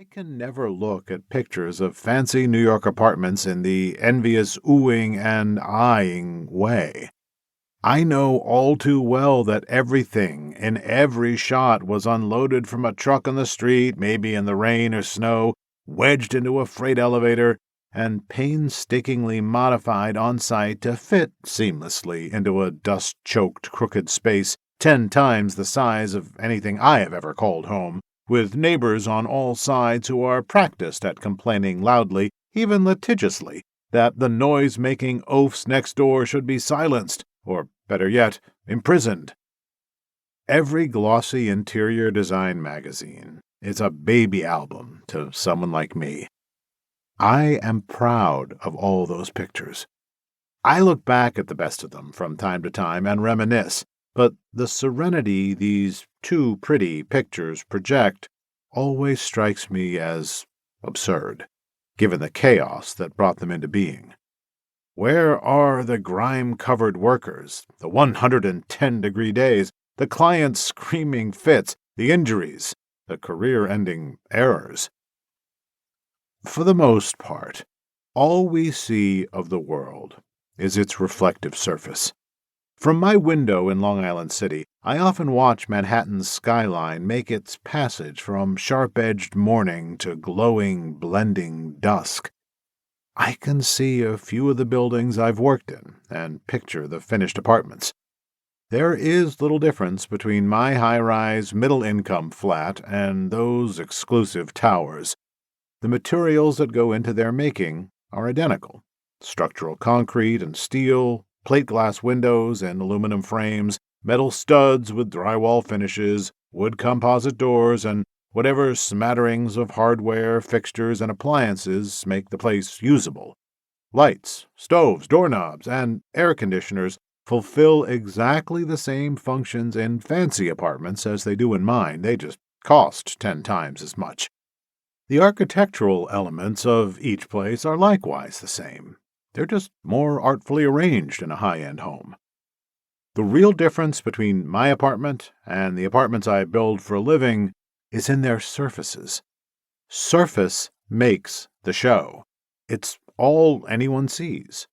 I can never look at pictures of fancy New York apartments in the envious oohing and eyeing way. I know all too well that everything in every shot was unloaded from a truck on the street, maybe in the rain or snow, wedged into a freight elevator, and painstakingly modified on site to fit seamlessly into a dust-choked crooked space 10 times the size of anything I have ever called home, with neighbors on all sides who are practiced at complaining loudly, even litigiously, that the noise-making oafs next door should be silenced, or, better yet, imprisoned. Every glossy interior design magazine is a baby album to someone like me. I am proud of all those pictures. I look back at the best of them from time to time and reminisce, but the serenity these too pretty pictures project always strikes me as absurd, given the chaos that brought them into being. Where are the grime-covered workers, the 110-degree days, the client's screaming fits, the injuries, the career-ending errors? For the most part, all we see of the world is its reflective surface. From my window in Long Island City, I often watch Manhattan's skyline make its passage from sharp-edged morning to glowing, blending dusk. I can see a few of the buildings I've worked in and picture the finished apartments. There is little difference between my high-rise, middle-income flat and those exclusive towers. The materials that go into their making are identical: structural concrete and steel, plate glass windows and aluminum frames, metal studs with drywall finishes, wood composite doors, and whatever smatterings of hardware, fixtures, and appliances make the place usable. Lights, stoves, doorknobs, and air conditioners fulfill exactly the same functions in fancy apartments as they do in mine. They just cost 10 times as much. The architectural elements of each place are likewise the same. They're just more artfully arranged in a high-end home. The real difference between my apartment and the apartments I build for a living is in their surfaces. Surface makes the show. It's all anyone sees.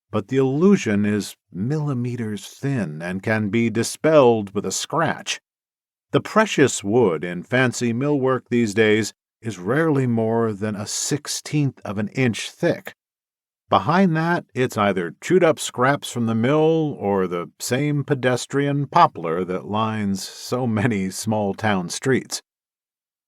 But the illusion is millimeters thin and can be dispelled with a scratch. The precious wood in fancy millwork these days is rarely more than a 1/16 of an inch thick. Behind that, it's either chewed-up scraps from the mill or the same pedestrian poplar that lines so many small-town streets.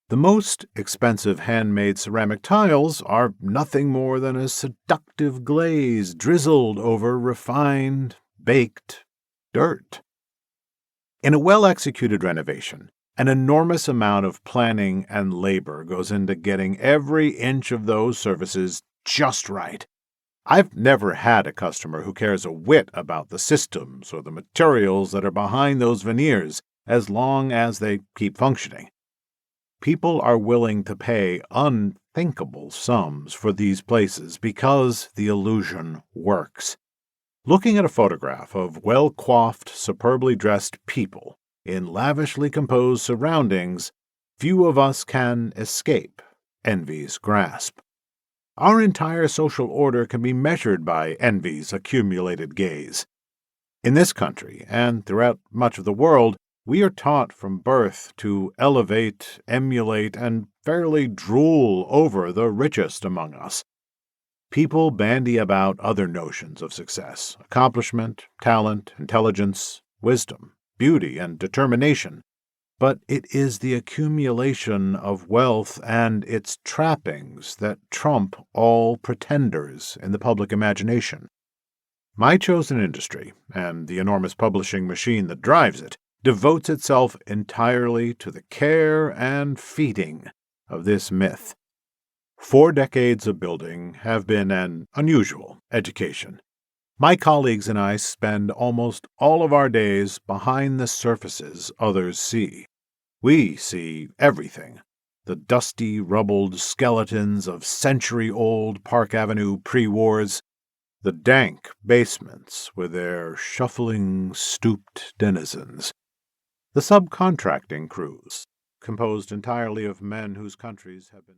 The most expensive handmade ceramic tiles are nothing more than a seductive glaze drizzled over refined, baked dirt. In a well-executed renovation, an enormous amount of planning and labor goes into getting every inch of those surfaces just right. I've never had a customer who cares a whit about the systems or the materials that are behind those veneers, as long as they keep functioning. People are willing to pay unthinkable sums for these places because the illusion works. Looking at a photograph of well-coiffed, superbly dressed people in lavishly composed surroundings, few of us can escape envy's grasp. Our entire social order can be measured by envy's accumulated gaze. In this country, and throughout much of the world, we are taught from birth to elevate, emulate, and fairly drool over the richest among us. People bandy about other notions of success: accomplishment, talent, intelligence, wisdom, beauty, and determination. But it is the accumulation of wealth and its trappings that trump all pretenders in the public imagination. My chosen industry, and the enormous publishing machine that drives it, devotes itself entirely to the care and feeding of this myth. 4 decades of building have been an unusual education. My colleagues and I spend almost all of our days behind the surfaces others see. We see everything: the dusty, rubbled skeletons of century-old Park Avenue pre-wars, the dank basements with their shuffling, stooped denizens, the subcontracting crews, composed entirely of men whose countries have been